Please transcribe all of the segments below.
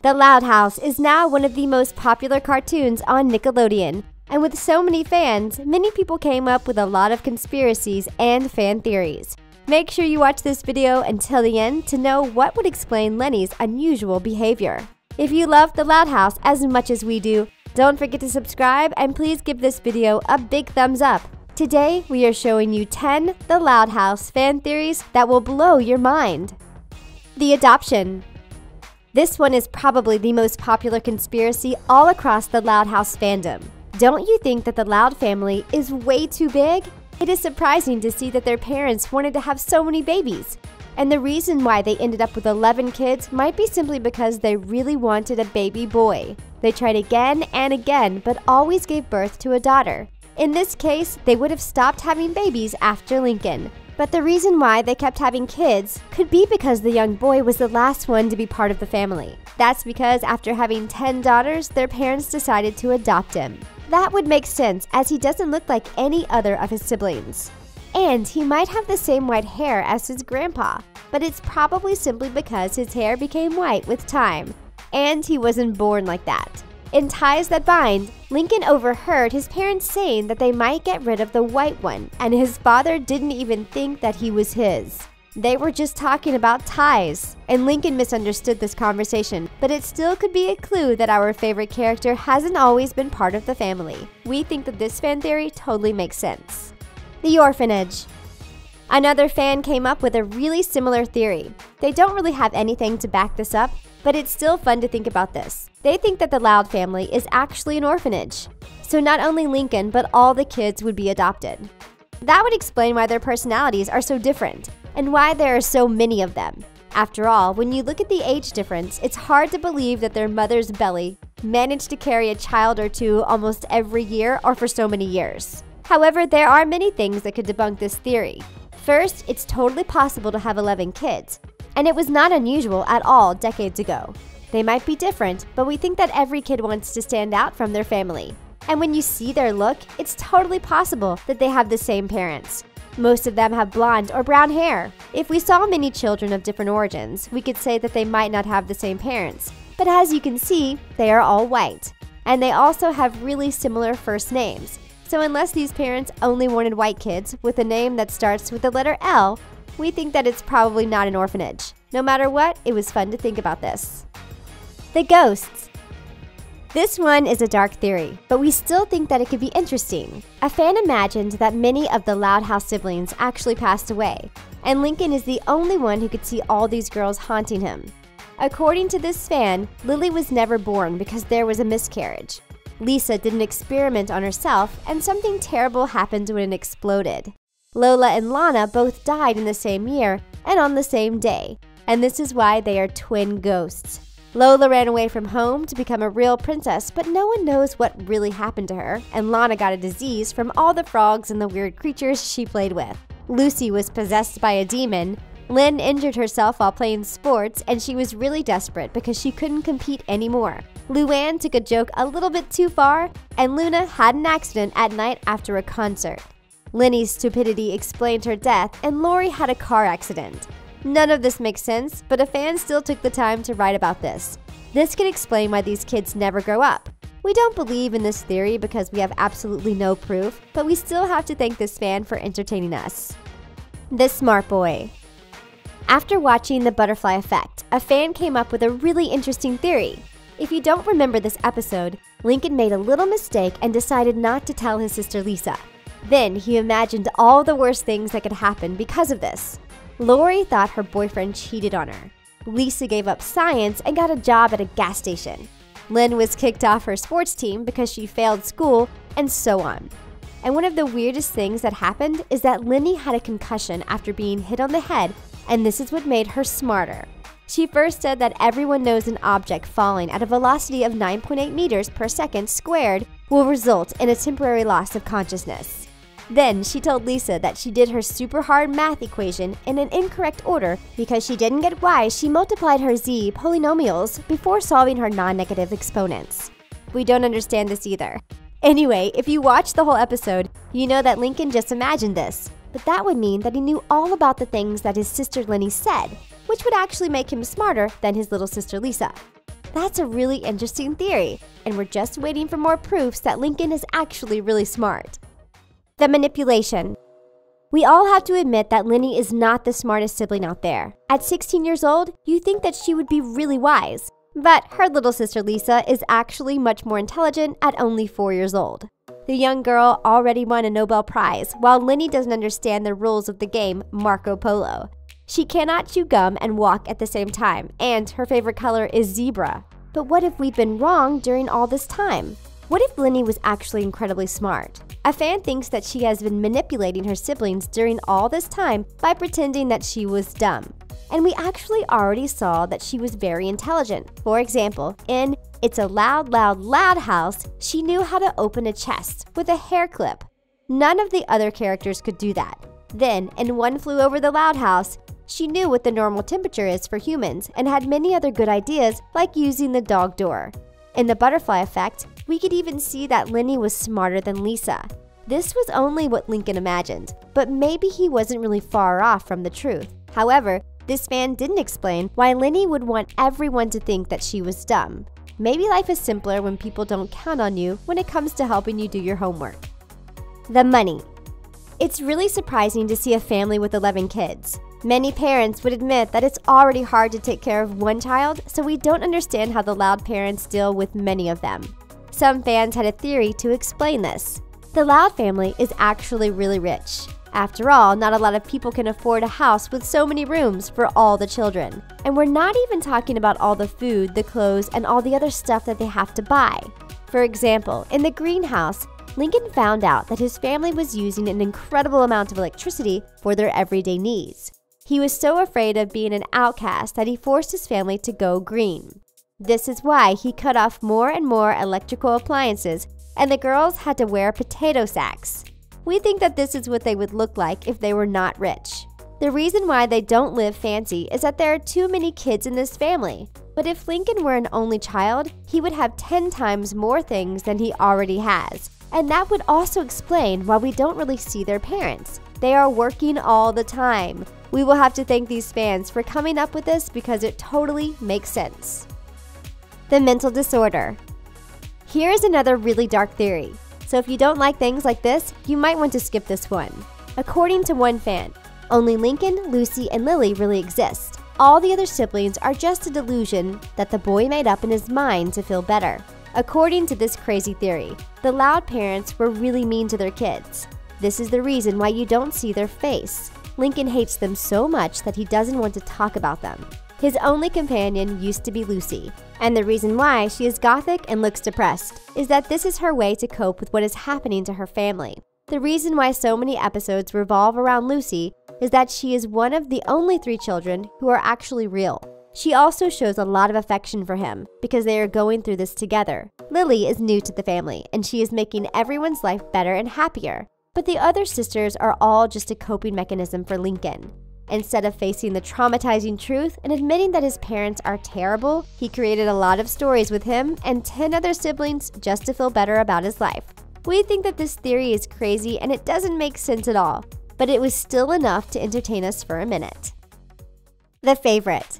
The Loud House is now one of the most popular cartoons on Nickelodeon, and with so many fans, many people came up with a lot of conspiracies and fan theories. Make sure you watch this video until the end to know what would explain Lenny's unusual behavior. If you love The Loud House as much as we do, don't forget to subscribe and please give this video a big thumbs up. Today, we are showing you 10 The Loud House fan theories that will blow your mind. The adoption. This one is probably the most popular conspiracy all across the Loud House fandom. Don't you think that the Loud family is way too big? It is surprising to see that their parents wanted to have so many babies. And the reason why they ended up with 11 kids might be simply because they really wanted a baby boy. They tried again and again, but always gave birth to a daughter. In this case, they would have stopped having babies after Lincoln. But the reason why they kept having kids could be because the young boy was the last one to be part of the family. That's because after having 10 daughters, their parents decided to adopt him. That would make sense as he doesn't look like any other of his siblings. And he might have the same white hair as his grandpa, but it's probably simply because his hair became white with time, and he wasn't born like that. In Ties That Bind, Lincoln overheard his parents saying that they might get rid of the white one, and his father didn't even think that he was his. They were just talking about ties, and Lincoln misunderstood this conversation, but it still could be a clue that our favorite character hasn't always been part of the family. We think that this fan theory totally makes sense. The Orphanage. Another fan came up with a really similar theory. They don't really have anything to back this up, but it's still fun to think about this. They think that the Loud family is actually an orphanage. So not only Lincoln, but all the kids would be adopted. That would explain why their personalities are so different, and why there are so many of them. After all, when you look at the age difference, it's hard to believe that their mother's belly managed to carry a child or two almost every year or for so many years. However, there are many things that could debunk this theory. First, it's totally possible to have 11 kids, and it was not unusual at all decades ago. They might be different, but we think that every kid wants to stand out from their family. And when you see their look, it's totally possible that they have the same parents. Most of them have blonde or brown hair. If we saw many children of different origins, we could say that they might not have the same parents. But as you can see, they are all white. And they also have really similar first names. So unless these parents only wanted white kids with a name that starts with the letter L, we think that it's probably not an orphanage. No matter what, it was fun to think about this. The ghosts. This one is a dark theory, but we still think that it could be interesting. A fan imagined that many of the Loud House siblings actually passed away, and Lincoln is the only one who could see all these girls haunting him. According to this fan, Lily was never born because there was a miscarriage. Lisa did an experiment on herself, and something terrible happened when it exploded. Lola and Lana both died in the same year and on the same day, and this is why they are twin ghosts. Lola ran away from home to become a real princess, but no one knows what really happened to her, and Lana got a disease from all the frogs and the weird creatures she played with. Lucy was possessed by a demon. Lynn injured herself while playing sports, and she was really desperate because she couldn't compete anymore. Luann took a joke a little bit too far, and Luna had an accident at night after a concert. Lenny's stupidity explained her death, and Lori had a car accident. None of this makes sense, but a fan still took the time to write about this. This could explain why these kids never grow up. We don't believe in this theory because we have absolutely no proof, but we still have to thank this fan for entertaining us. The Smart Boy. After watching The Butterfly Effect, a fan came up with a really interesting theory. If you don't remember this episode, Lincoln made a little mistake and decided not to tell his sister Lisa. Then he imagined all the worst things that could happen because of this. Lori thought her boyfriend cheated on her. Lisa gave up science and got a job at a gas station. Lynn was kicked off her sports team because she failed school, and so on. And one of the weirdest things that happened is that Linny had a concussion after being hit on the head, and this is what made her smarter. She first said that everyone knows an object falling at a velocity of 9.8 meters per second squared will result in a temporary loss of consciousness. Then she told Lisa that she did her super hard math equation in an incorrect order because she didn't get why she multiplied her z polynomials before solving her non-negative exponents. We don't understand this either. Anyway, if you watch the whole episode, you know that Lincoln just imagined this, but that would mean that he knew all about the things that his sister Lenny said, which would actually make him smarter than his little sister Lisa. That's a really interesting theory, and we're just waiting for more proofs that Lincoln is actually really smart. The manipulation. We all have to admit that Linny is not the smartest sibling out there. At 16 years old, you think that she would be really wise. But her little sister Lisa is actually much more intelligent at only 4 years old. The young girl already won a Nobel Prize, while Linny doesn't understand the rules of the game Marco Polo. She cannot chew gum and walk at the same time, and her favorite color is zebra. But what if we've been wrong during all this time? What if Linny was actually incredibly smart? A fan thinks that she has been manipulating her siblings during all this time by pretending that she was dumb. And we actually already saw that she was very intelligent. For example, in It's a Loud, Loud, Loud House, she knew how to open a chest with a hair clip. None of the other characters could do that. Then, in One Flew Over the Loud House, she knew what the normal temperature is for humans and had many other good ideas like using the dog door. In The Butterfly Effect, we could even see that Linny was smarter than Lisa. This was only what Lincoln imagined, but maybe he wasn't really far off from the truth. However, this fan didn't explain why Linny would want everyone to think that she was dumb. Maybe life is simpler when people don't count on you when it comes to helping you do your homework. The money. It's really surprising to see a family with 11 kids. Many parents would admit that it's already hard to take care of one child, so we don't understand how the Loud parents deal with many of them. Some fans had a theory to explain this. The Loud family is actually really rich. After all, not a lot of people can afford a house with so many rooms for all the children. And we're not even talking about all the food, the clothes, and all the other stuff that they have to buy. For example, in the greenhouse, Lincoln found out that his family was using an incredible amount of electricity for their everyday needs. He was so afraid of being an outcast that he forced his family to go green. This is why he cut off more and more electrical appliances, and the girls had to wear potato sacks. We think that this is what they would look like if they were not rich. The reason why they don't live fancy is that there are too many kids in this family. But if Lincoln were an only child, he would have 10 times more things than he already has. And that would also explain why we don't really see their parents. They are working all the time. We will have to thank these fans for coming up with this because it totally makes sense. The mental disorder. Here is another really dark theory. So if you don't like things like this, you might want to skip this one. According to one fan, only Lincoln, Lucy, and Lily really exist. All the other siblings are just a delusion that the boy made up in his mind to feel better. According to this crazy theory, the Loud parents were really mean to their kids. This is the reason why you don't see their face. Lincoln hates them so much that he doesn't want to talk about them. His only companion used to be Lucy, and the reason why she is gothic and looks depressed is that this is her way to cope with what is happening to her family. The reason why so many episodes revolve around Lucy is that she is one of the only 3 children who are actually real. She also shows a lot of affection for him because they are going through this together. Lily is new to the family, and she is making everyone's life better and happier. But the other sisters are all just a coping mechanism for Lincoln. Instead of facing the traumatizing truth and admitting that his parents are terrible, he created a lot of stories with him and 10 other siblings just to feel better about his life. We think that this theory is crazy and it doesn't make sense at all, but it was still enough to entertain us for a minute. The favorite.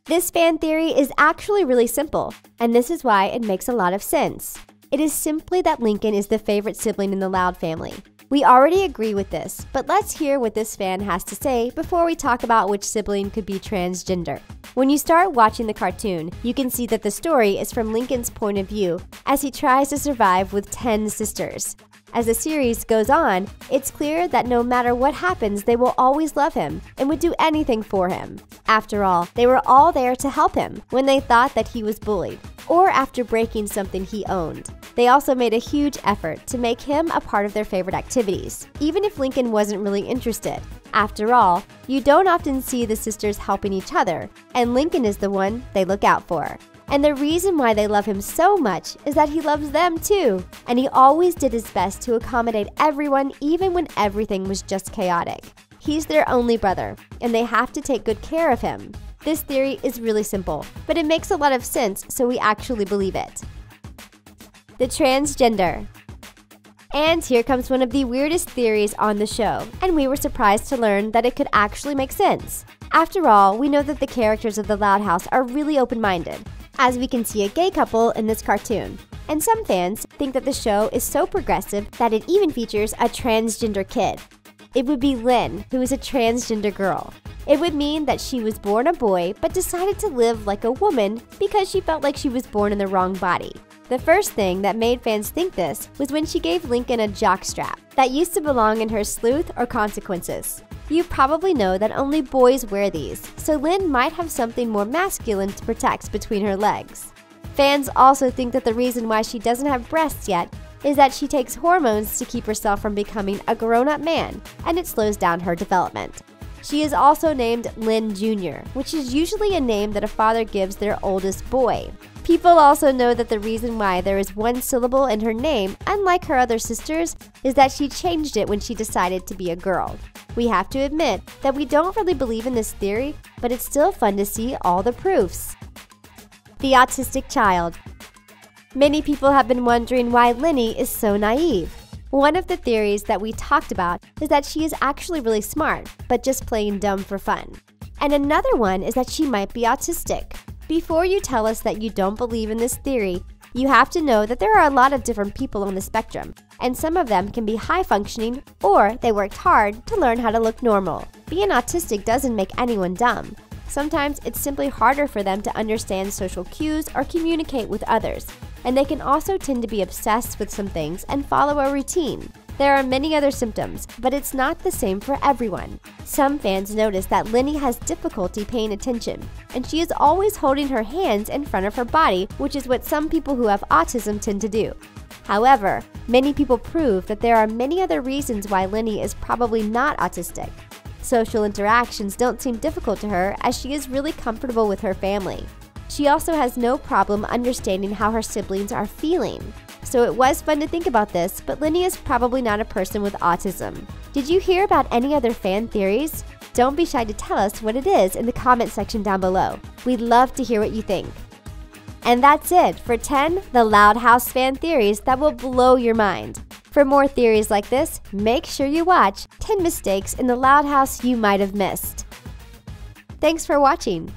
This fan theory is actually really simple, and this is why it makes a lot of sense. It is simply that Lincoln is the favorite sibling in the Loud family. We already agree with this, but let's hear what this fan has to say before we talk about which sibling could be transgender. When you start watching the cartoon, you can see that the story is from Lincoln's point of view as he tries to survive with 10 sisters. As the series goes on, it's clear that no matter what happens, they will always love him and would do anything for him. After all, they were all there to help him when they thought that he was bullied, or after breaking something he owned. They also made a huge effort to make him a part of their favorite activities, even if Lincoln wasn't really interested. After all, you don't often see the sisters helping each other, and Lincoln is the one they look out for. And the reason why they love him so much is that he loves them too, and he always did his best to accommodate everyone even when everything was just chaotic. He's their only brother, and they have to take good care of him. This theory is really simple, but it makes a lot of sense, so we actually believe it. The transgender. And here comes one of the weirdest theories on the show, and we were surprised to learn that it could actually make sense. After all, we know that the characters of the Loud House are really open-minded. as we can see a gay couple in this cartoon. And some fans think that the show is so progressive that it even features a transgender kid. It would be Lynn, who is a transgender girl. It would mean that she was born a boy but decided to live like a woman because she felt like she was born in the wrong body. The first thing that made fans think this was when she gave Lincoln a jockstrap that used to belong in her Sleuth or Consequences. You probably know that only boys wear these, so Lynn might have something more masculine to protect between her legs. Fans also think that the reason why she doesn't have breasts yet is that she takes hormones to keep herself from becoming a grown-up man, and it slows down her development. She is also named Lynn Jr., which is usually a name that a father gives their oldest boy. People also know that the reason why there is one syllable in her name, unlike her other sisters, is that she changed it when she decided to be a girl. We have to admit that we don't really believe in this theory, but it's still fun to see all the proofs. The Autistic Child. Many people have been wondering why Linny is so naive. One of the theories that we talked about is that she is actually really smart, but just plain dumb for fun. And another one is that she might be autistic. Before you tell us that you don't believe in this theory, you have to know that there are a lot of different people on the spectrum, and some of them can be high-functioning or they worked hard to learn how to look normal. Being autistic doesn't make anyone dumb. Sometimes it's simply harder for them to understand social cues or communicate with others, and they can also tend to be obsessed with some things and follow a routine. There are many other symptoms, but it's not the same for everyone. Some fans notice that Linny has difficulty paying attention, and she is always holding her hands in front of her body, which is what some people who have autism tend to do. However, many people prove that there are many other reasons why Linny is probably not autistic. Social interactions don't seem difficult to her as she is really comfortable with her family. She also has no problem understanding how her siblings are feeling. So it was fun to think about this, but Linny is probably not a person with autism. Did you hear about any other fan theories? Don't be shy to tell us what it is in the comment section down below. We'd love to hear what you think. And that's it for 10 The Loud House fan theories that will blow your mind. For more theories like this, make sure you watch 10 Mistakes in the Loud House You Might Have Missed. Thanks for watching.